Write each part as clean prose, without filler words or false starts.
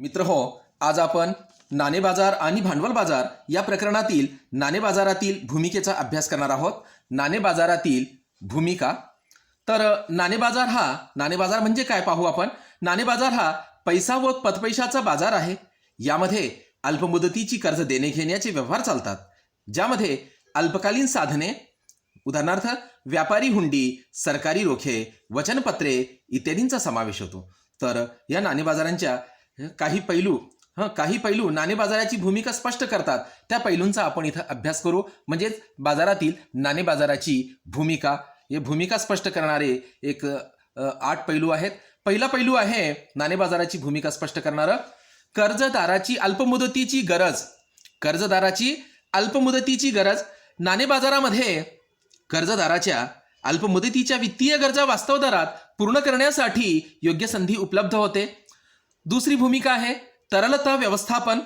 मित्र हो, आज आपण नाणे बाजार आणि भांडवल बाजार या प्रकरणातील नाणे बाजारातील भूमिकेचा अभ्यास करणार आहोत. नाणे बाजारातील भूमिका. तर नाणे बाजार म्हणजे काय पाहू आपण. नाणे बाजार हा पैसा व पतपैशाचा बाजार आहे. यामध्ये अल्पमुदतीची कर्ज देणे घेण्याचे व्यवहार चालतात, ज्यामध्ये अल्पकालीन साधने उदाहरणार्थ व्यापारी हुंडी, सरकारी रोखे, वचनपत्रे इत्यादींचा समावेश होतो. तर या नाणे बाजारांच्या काही पैलू नाणे बाजाराची भूमिका स्पष्ट करतात. त्या पैलूंचा आपण इथं अभ्यास करू. म्हणजेच बाजारातील नाणे बाजाराची भूमिका, हे भूमिका स्पष्ट करणारे एक 8 पैलू आहेत. पहिला पैलू आहे नाणे बाजाराची भूमिका स्पष्ट करणारं, कर्जदाराची अल्पमुदतीची गरज. नाणे बाजारामध्ये कर्जदाराच्या अल्पमुदतीच्या वित्तीय गरजा वास्तव दरात पूर्ण करण्यासाठी योग्य संधी उपलब्ध होते. दुसरी भूमिका आहे तरलता व्यवस्थापन.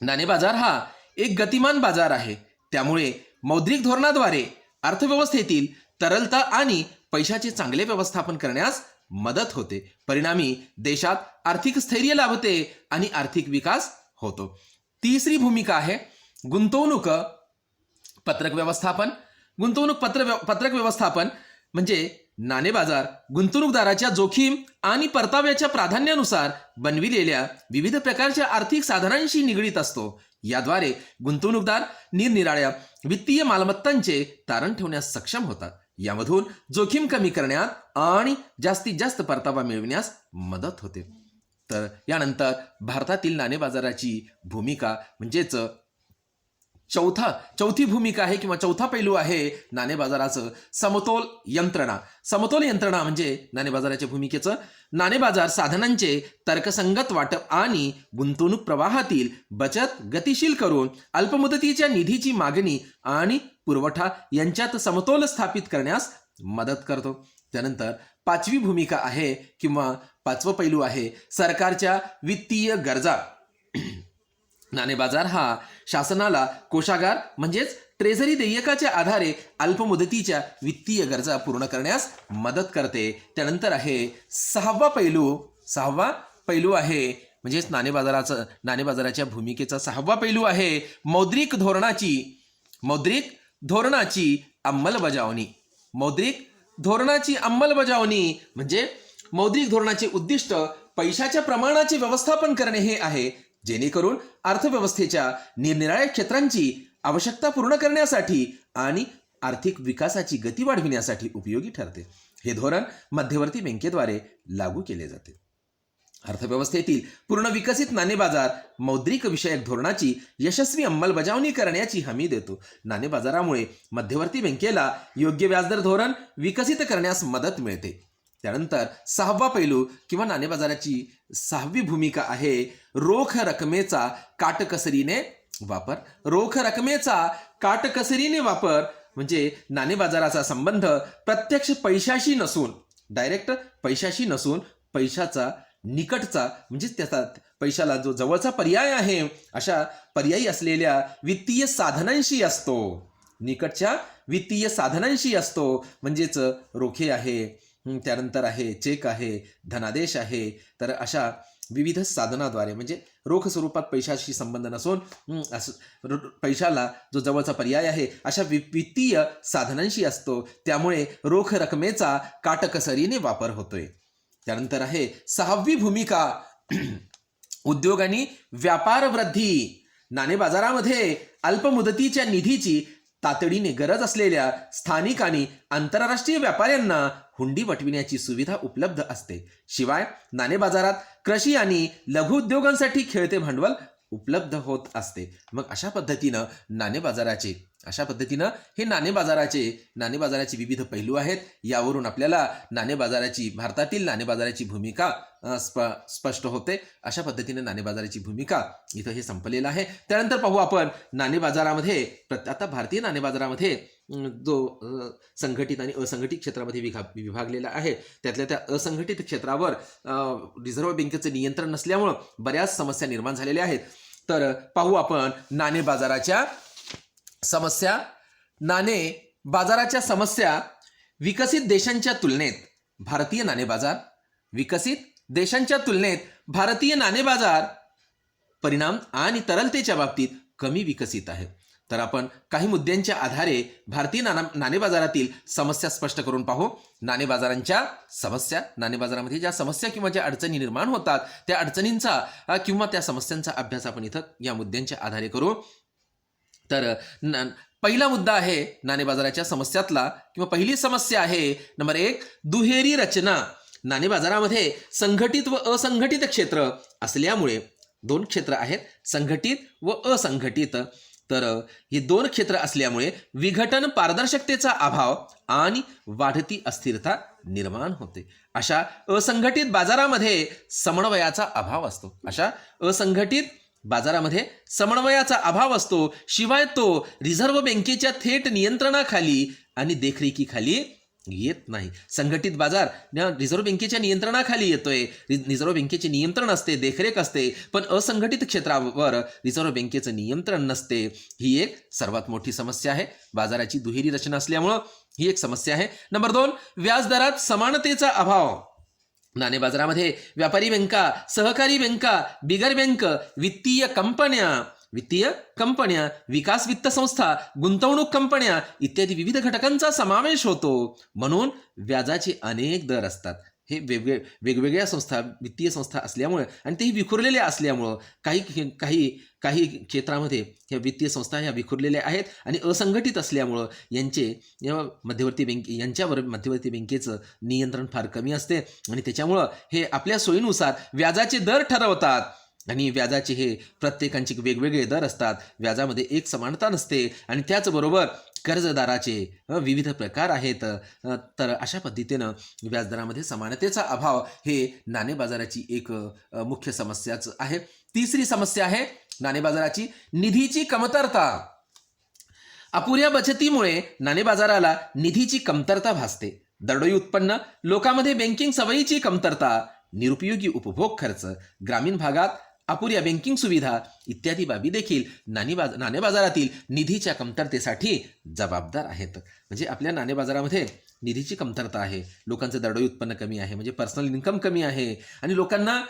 नाणे बाजार हा एक गतिमान बाजार आहे, त्यामुळे मौद्रिक धोरणाद्वारे अर्थव्यवस्थेतील तरलता आणि पैशाचे चांगले व्यवस्थापन करण्यास मदत होते. परिणामी देशात आर्थिक स्थैर्य लाभते आणि आर्थिक विकास होतो. तिसरी भूमिका आहे गुंतवणूक पत्रक व्यवस्थापन. म्हणजे नाणे बाजार गुंतवणूकदाराच्या जोखीम आणि परताव्याच्या प्राधान्यानुसार बनविलेल्या विविध प्रकारच्या आर्थिक साधनांशी निगडीत असतो. याद्वारे गुंतवणूकदार निरनिराळ्या वित्तीय मालमत्तांचे तारण ठेवण्यास सक्षम होतात. यामधून जोखीम कमी करण्यात आणि जास्तीत जास्त परतावा मिळविण्यास मदत होते. तर यानंतर भारतातील नाणे बाजाराची भूमिका म्हणजेच चौथी भूमिका आहे किंवा चौथा पैलू आहे नाणे बाजाराचं समतोल यंत्रणा म्हणजे नाणे बाजाराच्या भूमिकेचं. नाणे बाजार साधनांचे तर्कसंगत वाटप आणि गुंतवणूक प्रवाहातील बचत गतिशील करून अल्पमुदतीच्या निधीची मागणी आणि पुरवठा यांच्यात समतोल स्थापित करण्यास मदत करतो. त्यानंतर पाचवी भूमिका आहे किंवा पाचवं पैलू आहे सरकारच्या वित्तीय गरजा. नाणे बाजार हा शासनाला कोषागार म्हणजेच ट्रेझरी देयकाच्या आधारे अल्पमुदतीच्या वित्तीय गरजा पूर्ण करण्यास मदत करते. त्यानंतर आहे सहावा पैलू आहे म्हणजेच नाणे बाजाराच्या भूमिकेचा सहावा पैलू आहे मौद्रिक धोरणाची अंमलबजावणी. म्हणजे मौद्रिक धोरणाचे उद्दिष्ट पैशाच्या प्रमाणाचे व्यवस्थापन करणे हे आहे, जेणेकरून अर्थव्यवस्थेच्या निरनिराळ्या क्षेत्रांची आवश्यकता पूर्ण करण्यासाठी आणि आर्थिक विकासाची गती वाढविण्यासाठी उपयोगी ठरते. हे धोरण मध्यवर्ती बँकेद्वारे लागू केले जाते. अर्थव्यवस्थेतील पूर्ण विकसित नाणे बाजार मौद्रिक विषयक धोरणाची यशस्वी अंमलबजावणी करण्याची हमी देतो. नाणे बाजारामुळे मध्यवर्ती बँकेला योग्य व्याजदर धोरण विकसित करण्यास मदत मिळते. त्यानंतर सहावा पैलू किंवा नाणे बाजाराची सहावी भूमिका आहे रोख रकमेचा काटकसरीने वापर. म्हणजे नाणे बाजाराचा संबंध प्रत्यक्ष पैशाशी नसून डायरेक्ट पैशाशी नसून पैशाचा निकटचा म्हणजेच त्याचा पैशाला जो जवळचा पर्याय आहे अशा पर्यायी असलेल्या वित्तीय साधनांशी असतो. निकटच्या वित्तीय साधनांशी असतो म्हणजेच रोखे आहे, त्यानंतर आहे चेक आहे, धनादेश आहे. तर अशा विविध साधनाद्वारे म्हणजे रोख स्वरूपात पैशाशी संबंध नसून पैशाला जो जवळचा पर्याय आहे अशा वित्तीय साधनांशी असतो. त्यामुळे रोख रकमेचा काटकसरीने वापर होतोय. त्यानंतर आहे सहावी भूमिका उद्योग आणि व्यापार वृद्धी. नाणे बाजारामध्ये अल्पमुदतीच्या निधीची तातडीने गरज असलेल्या स्थानिक आणि आंतरराष्ट्रीय व्यापाऱ्यांना हुंडी वटविण्याची सुविधा उपलब्ध असते. शिवाय नाणे बाजारात कृषी आणि लघु उद्योगांसाठी खेळते भांडवल उपलब्ध होत असते. मग अशा पद्धतीनं नाणे बाजाराचे विविध पैलू आहेत. यावरून आपल्याला भारतातील नाणे बाजाराची भूमिका स्पष्ट होते. अशा पद्धतीने नाणे बाजाराची भूमिका इथं हे संपलेलं आहे. त्यानंतर पाहू आपण नाणे बाजारामध्ये आता भारतीय नाणे बाजारामध्ये जो संघटित आणि असंघटित क्षेत्रामध्ये विभागलेला आहे, त्यातल्या त्या असंघटित क्षेत्रावर रिझर्व्ह बँकेचं नियंत्रण नसल्यामुळं बऱ्याच समस्या निर्माण झालेल्या आहेत. तर पाहू आपण नाणे बाजाराच्या समस्या. विकसित देशांच्या तुलनेत भारतीय नाणे बाजार विकसित देशांच्या तुलनेत भारतीय नाणे बाजार परिणाम आणि तरलतेच्या बाबतीत कमी विकसित आहे. तर आपण काही मुद्द्यांच्या आधारे भारतीय नाणे बाजारातील समस्या स्पष्ट करून पाहू. नाणे बाजारांच्या समस्या, नाणे बाजारामध्ये ज्या समस्या किंवा ज्या अडचणी निर्माण होतात त्या अडचणींचा किंवा त्या समस्यांचा अभ्यास आपण इथं या मुद्द्यांच्या आधारे करू. तर पहिला मुद्दा आहे नाणे बाजाराच्या समस्यातला किंवा पहिली समस्या आहे नंबर 1, दुहेरी रचना. नाणे बाजारामध्ये संघटित व असंघटित क्षेत्र असल्यामुळे 2 क्षेत्र आहेत, संघटित व असंघटित. तर ही 2 क्षेत्र असल्यामुळे विघटन पारदर्शकतेचा अभाव आणि वाढती अस्थिरता निर्माण होते. अशा असंघटित बाजारामध्ये समन्वयाचा अभाव असतो. अशा असंघटित बाजारामध्ये समन्वयाचा अभाव असतो. शिवाय तो रिझर्व्ह बँकेच्या थेट नियंत्रणाखाली आणि देखरेखीखाली येत नाही. संघटित बाजार रिझर्व्ह बँकेच्या नियंत्रणाखाली येतोय, रिझर्व्ह बँकेचे नियंत्रण असते, देखरेख असते, पण असंघटित क्षेत्रावर रिझर्व्ह बँकेचं नियंत्रण नसते. ही एक सर्वात मोठी समस्या आहे. बाजाराची दुहेरी रचना असल्यामुळं ही एक समस्या आहे. नंबर 2, व्याजदरात समानतेचा अभाव. नाणे बाजारामध्ये व्यापारी बँका, सहकारी बँका, बिगर बँक, वित्तीय कंपन्या, विकास वित्त संस्था, गुंतवणूक कंपन्या इत्यादी विविध घटकांचा समावेश होतो. म्हणून व्याजाचे अनेक दर असतात. हे वेगवेगळ्या संस्था, वित्तीय संस्था असल्यामुळे आणि तेही विखुरलेल्या असल्यामुळं काही क्षेत्रामध्ये ह्या वित्तीय संस्था ह्या विखुरलेल्या आहेत आणि असंघटित असल्यामुळं यांच्यावर मध्यवर्ती बँकेचं नियंत्रण फार कमी असते आणि त्याच्यामुळं हे आपल्या सोयीनुसार व्याजाचे दर ठरवतात. आणि व्याजाचे हे प्रत्येकांचे वेगवेगळे दर असतात. व्याजामध्ये एक समानता नसते आणि त्याचबरोबर कर्जदाराचे विविध प्रकार आहेत. तर अशा पद्धतीनं व्याजदरामध्ये समानतेचा अभाव हे नाणे बाजाराची एक मुख्य समस्याच आहे. तिसरी समस्या आहे नाणे बाजाराची निधीची कमतरता. अपुऱ्या बचतीमुळे नाणे बाजाराला निधीची कमतरता भासते. दरडोई उत्पन्न, लोकांमध्ये बँकिंग सवयीची कमतरता, निरुपयोगी उपभोग खर्च, ग्रामीण भागात अपुऱ्या बँकिंग सुविधा इत्यादी बाबी देखील नाणे बाजारातील निधीच्या कमतरतेसाठी जबाबदार आहेत. म्हणजे आपल्या नाणे बाजारामध्ये निधीची कमतरता आहे, लोकांचं दरडोई उत्पन्न कमी आहे, म्हणजे पर्सनल इन्कम कमी आहे आणि लोकांना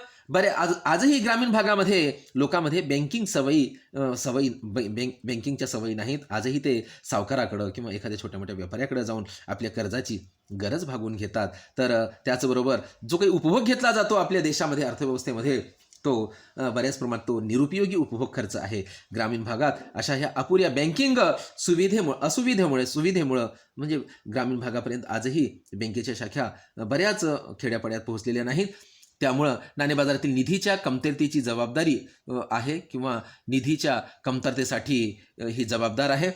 आजही ग्रामीण भागामध्ये लोकांमध्ये बँकिंगच्या सवयी नाहीत. आजही ते सावकाराकडं किंवा एखाद्या छोट्या मोठ्या व्यापाऱ्याकडे जाऊन आपल्या कर्जाची गरज भागवून घेतात. तर त्याचबरोबर जो काही उपभोग घेतला जातो आपल्या देशामध्ये अर्थव्यवस्थेमध्ये तो बऱ्याच प्रमाणात तो निरुपयोगी उपभोग खर्च आहे. ग्रामीण भागात अशा ह्या अपुऱ्या बँकिंग सुविधेमुळं म्हणजे ग्रामीण भागापर्यंत आजही बँकेच्या शाखा बऱ्याच खेड्यापाड्यात पोहोचलेल्या नाहीत. त्यामुळं नाणे बाजारातील निधीच्या कमतरतेची जबाबदारी आहे किंवा निधीच्या कमतरतेसाठी ही जबाबदार आहे.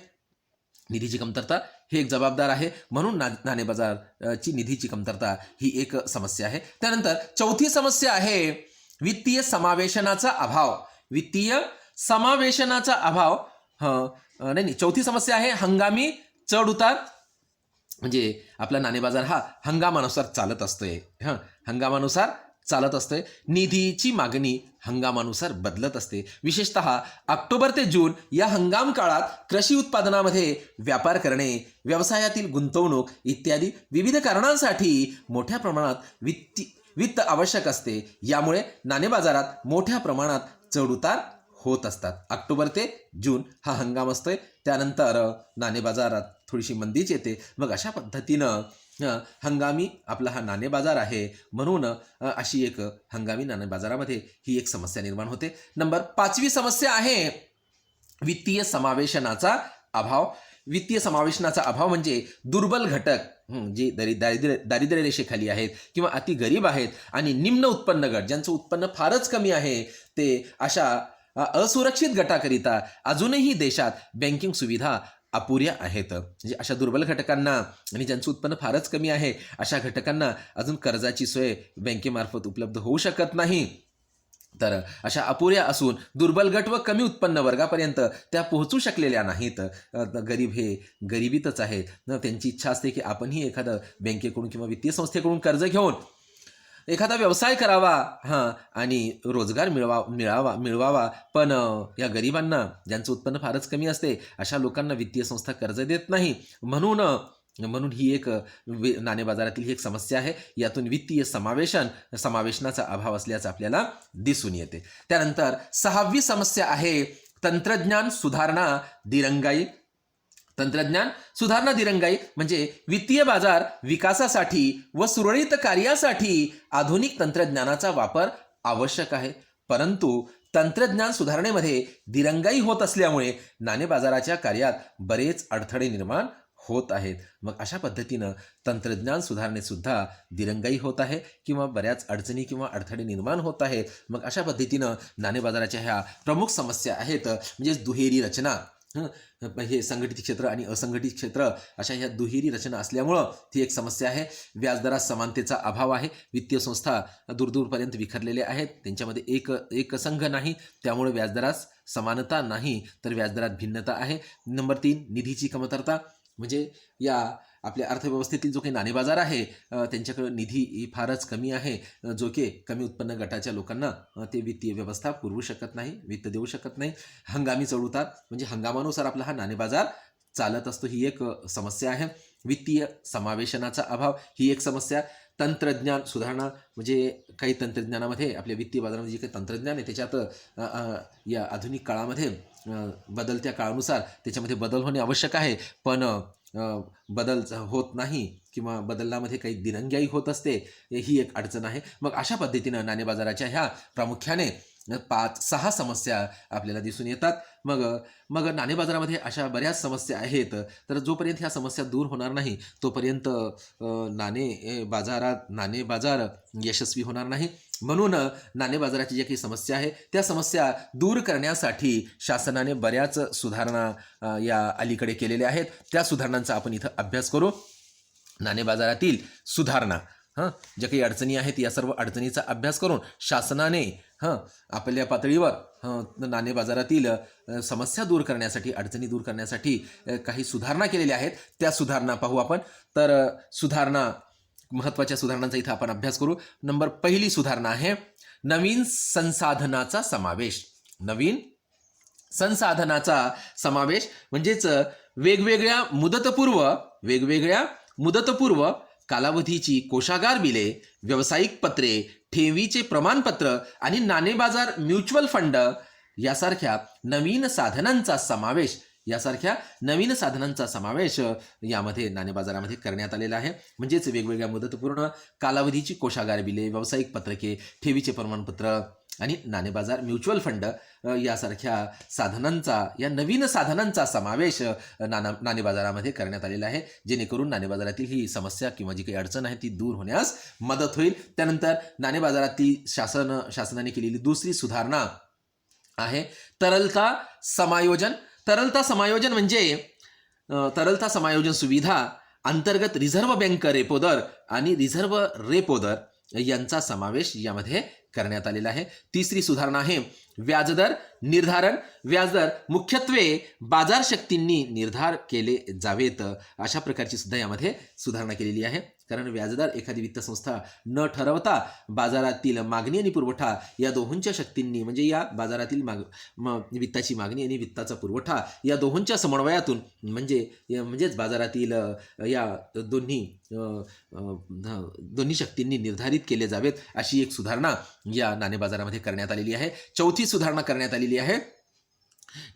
निधीची कमतरता ही एक जबाबदार आहे. म्हणून नाणे बाजाराची निधीची कमतरता ही एक समस्या आहे. त्यानंतर चौथी समस्या आहे वित्तीय समावेशनाचा अभाव. चौथी समस्या आहे हंगामी चढ उतार. म्हणजे आपला नाणे बाजार हा हंगामानुसार चालत असतोय. निधीची मागणी हंगामानुसार बदलत असते. विशेषतः ऑक्टोबर ते जून या हंगाम काळात कृषी उत्पादनामध्ये व्यापार करणे, व्यवसायातील गुंतवणूक इत्यादी विविध कारणांसाठी मोठ्या प्रमाणात वित्त आवश्यक असते. यामुळे नाणे बाजारात मोठ्या प्रमाणात चढउतार होत असतात. ऑक्टोबर ते जून हा हंगाम असतोय. त्यानंतर नाणे बाजारात थोडीशी मंदीच येते. मग अशा पद्धतीनं हंगामी आपला हा नाणे बाजार आहे. म्हणून अशी एक हंगामी नाणे बाजारामध्ये ही एक समस्या निर्माण होते. नंबर 5वी समस्या आहे वित्तीय समावेशनाचा अभाव. वित्तीय समावेशनाचा अभाव म्हणजे दुर्बल घटक जे दारिद्र्य रेषेखाली आहेत किंवा अति गरीब आहेत आणि निम्न उत्पन्न गट ज्यांचं उत्पन्न फारच कमी आहे ते अशा असुरक्षित गटाकरिता अजूनही देशात बँकिंग सुविधा अपुऱ्या आहेत. म्हणजे अशा दुर्बल घटकांना आणि ज्यांचं उत्पन्न फारच कमी आहे अशा घटकांना अजून कर्जाची सोय बँकेमार्फत उपलब्ध होऊ शकत नाही. तर अशा अपुऱ्या असून दुर्बल गट व कमी उत्पन्न वर्गापर्यंत त्या पोहोचू शकलेल्या नाहीत. गरीब हे गरिबीतच आहेत. त्यांची इच्छा असते की आपणही एखादं बँकेकडून किंवा वित्तीय संस्थेकडून कर्ज घेऊन एखादा व्यवसाय करावा आणि रोजगार मिळवावा. पण या गरिबांना ज्यांचं उत्पन्न फारच कमी असते अशा लोकांना वित्तीय संस्था कर्ज देत नाही. म्हणून म्हणून ही एक नाणे बाजारातील ही एक समस्या आहे. यातून वित्तीय समावेशनाचा अभाव असल्याचं आपल्याला दिसून येते. त्यानंतर 6वी समस्या आहे तंत्रज्ञान सुधारणा दिरंगाई. तंत्रज्ञान सुधारणा दिरंगाई म्हणजे वित्तीय बाजार विकासासाठी व सुरळीत कार्यासाठी आधुनिक तंत्रज्ञानाचा वापर आवश्यक आहे, परंतु तंत्रज्ञान सुधारणेमध्ये दिरंगाई होत असल्यामुळे नाणे बाजाराच्या कार्यात बरेच अडथळे निर्माण होत आहेत. मग अशा पद्धतीनं तंत्रज्ञान सुधारणेत सुद्धा दिरंगाई होत आहे किंवा बऱ्याच अडचणी किंवा अडथळे निर्माण होत आहेत. मग अशा पद्धतीनं नाणे बाजाराच्या ह्या प्रमुख समस्या आहेत, म्हणजे दुहेरी रचना, हे संघटित क्षेत्र आणि असंघटित क्षेत्र अशा ह्या दुहेरी रचना असल्यामुळं ती एक समस्या आहे. व्याजदरात समानतेचा अभाव आहे. वित्तीय संस्था दूरदूरपर्यंत विखरलेल्या आहेत, त्यांच्यामध्ये एक संघ नाही, त्यामुळे व्याजदरात समानता नाही तर व्याजदरात भिन्नता आहे. नंबर 3 निधीची कमतरता, म्हणजे या आपल्या अर्थव्यवस्थेतील जो काही नाणे बाजार आहे त्यांच्याकडे निधी ही फारच कमी आहे, जो की कमी उत्पन्न गटाच्या लोकांना ते वित्तीय व्यवस्था पुरवू शकत नाही, वित्त देऊ शकत नाही. हंगामी चढउतार म्हणजे हंगामानुसार आपला हा नाणे बाजार चालत असतो, ही एक समस्या आहे. वित्तीय समावेशनाचा अभाव ही एक समस्या. तंत्रज्ञान सुधारणा म्हणजे काही तंत्रज्ञानामध्ये आपल्या वित्तीय बाजारामध्ये जे काही तंत्रज्ञान आहे त्याच्यात या आधुनिक काळामध्ये बदलत्या काळानुसार त्याच्यामध्ये बदल होणे आवश्यक आहे, पण बदल होत नाही किंवा बदलामध्ये काही दिरंगाई होत असते, ही एक अडचण आहे. मग अशा पद्धतीनं नाणे बाजाराच्या ह्या प्रामुख्याने 5-6 समस्या आपल्याला दिसून येतात. मग नाणे बाजारामध्ये अशा बऱ्याच समस्या आहेत, तर जोपर्यंत ह्या समस्या दूर होणार नाही तोपर्यंत नाणे बाजार यशस्वी होणार नाही. म्हणून नाणे बाजाराची ज्या काही समस्या आहे त्या समस्या दूर करण्यासाठी शासनाने बऱ्याच सुधारणा या अलीकडे केलेल्या आहेत. त्या सुधारणांचा आपण इथं अभ्यास करू. नाणे बाजारातील सुधारणा, ज्या काही अडचणी आहेत या सर्व अडचणीचा अभ्यास करून शासनाने आपल्या पातळीवर नाणे बाजारातील समस्या दूर करण्यासाठी, अडचणी दूर करण्यासाठी काही सुधारणा केलेल्या आहेत. त्या सुधारणा पाहू आपण. तर महत्त्वाच्या सुधारणांचा इथं आपण अभ्यास करू. पहिली सुधारणा आहे नवीन संसाधनाचा समावेश. नवीन संसाधनाचा समावेश म्हणजेच वेगवेगळ्या मुदतपूर्व कालावधीची कोषागार बिले, व्यावसायिक पत्रे, ठेवीचे प्रमाणपत्र आणि नाणे बाजार म्युच्युअल फंड यासारख्या नवीन साधनांचा समावेश यामध्ये नाणे बाजारामध्ये करण्यात आलेला आहे. म्हणजेच वेगवेगळ्या मुदतपूर्ण कालावधीची कोषागार बिले, व्यावसायिक पत्रके, ठेवीचे प्रमाणपत्र आणि नाणे बाजार म्युच्युअल फंड यासारख्या या नवीन साधनांचा समावेश नाणे बाजारामध्ये करण्यात आलेला आहे, जेणेकरून नाणे बाजारातील ही समस्या किंवा जी काही अडचण आहे ती दूर होण्यास मदत होईल. त्यानंतर नाणे बाजारातील शासनाने केलेली दुसरी सुधारणा आहे तरलता समायोजन. तरलता समायोजन म्हणजे तरलता समायोजन सुविधा अंतर्गत रिझर्व्ह बँक रेपो दर आणि रिझर्व्ह रेपो दर यांचा समावेश यामध्ये करण्यात आलेला आहे. तिसरी सुधारणा आहे व्याजदर निर्धारण. व्याजदर मुख्यत्वे बाजार शक्तींनी निर्धार केले जावेत, अशा प्रकारची सुद्धा यामध्ये सुधारणा केलेली आहे. कारण व्याजदर एखादी वित्त संस्था न ठरवता बाजारातील मागणी आणि पुरवठा या दोहोंच्या शक्तींनी, म्हणजे या बाजारातील वित्ताची मागणी आणि वित्ताचा पुरवठा या दोहोंच्या समन्वयातून म्हणजेच बाजारातील या दोन्ही शक्तींनी निर्धारित केले जावेत, अशी एक सुधारणा या नाणे बाजारामध्ये करण्यात आलेली आहे. चौथी सुधारणा करण्यात आलेली आहे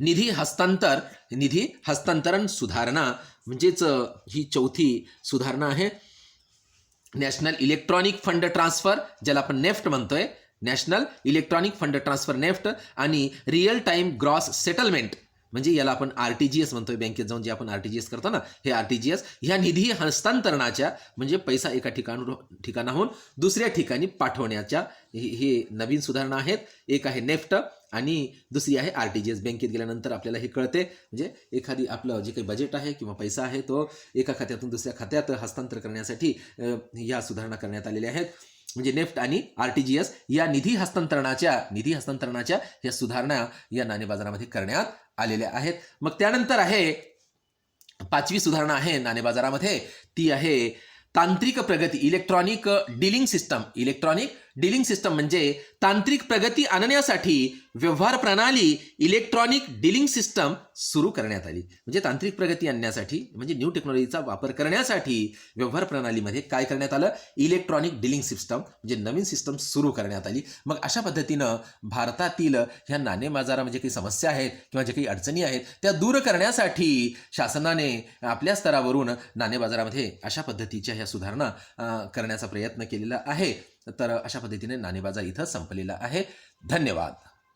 निधी हस्तांतरण सुधारणा. म्हणजेच ही चौथी सुधारणा आहे नॅशनल इलेक्ट्रॉनिक फंड ट्रान्सफर, ज्याला आपण नेफ्ट म्हणतोय, national electronic fund transfer NEFT, आणि रिअल टाइम ग्रॉस सेटलमेंट म्हणजे याला आपण RTGS म्हणतोय. बँकेत जाऊन जे आपण RTGS करतो ना, हे RTGS ह्या निधी हस्तांतरणाच्या म्हणजे पैसा एका ठिकाणाहून दुसऱ्या ठिकाणी पाठवण्याच्या हे नवीन सुधारणा आहेत. एक आहे नेफ्ट आणि दुसरी आहे RTGS. बँकेत गेल्यानंतर आपल्याला हे कळते, म्हणजे एखादी आपलं जे काही बजेट आहे किंवा पैसा आहे तो एका खात्यातून दुसऱ्या खात्यात हस्तांतर करण्यासाठी या सुधारणा करण्यात आलेल्या आहेत. म्हणजे नेफ्ट आणि RTGS या निधी हस्तांतरणाच्या या सुधारणा या नाणे बाजारामध्ये करण्यात आलेल्या आहेत. मग त्यानंतर आहे 5वी सुधारणा आहे नाणे बाजारामध्ये, ती आहे तांत्रिक प्रगती, इलेक्ट्रॉनिक डीलिंग सिस्टम म्हणजे तांत्रिक प्रगती आणण्यासाठी व्यवहार प्रणाली इलेक्ट्रॉनिक डीलिंग सिस्टम सुरू करण्यात आली. म्हणजे तांत्रिक प्रगती आणण्यासाठी म्हणजे न्यू टेक्नॉलॉजीचा वापर करण्यासाठी व्यवहार प्रणालीमध्ये काय करण्यात आलं, इलेक्ट्रॉनिक डीलिंग सिस्टम म्हणजे नवीन सिस्टम सुरू करण्यात आली. मग अशा पद्धतीनं भारतातील ह्या नाणे बाजारामध्ये काही समस्या आहेत किंवा जे काही अडचणी आहेत त्या दूर करण्यासाठी शासनाने आपल्या स्तरावरून नाणे बाजारामध्ये अशा पद्धतीच्या ह्या सुधारणा करण्याचा प्रयत्न केलेला आहे. तर अशा पद्धतीने नाणे बाजार इथं संपलेला आहे. धन्यवाद.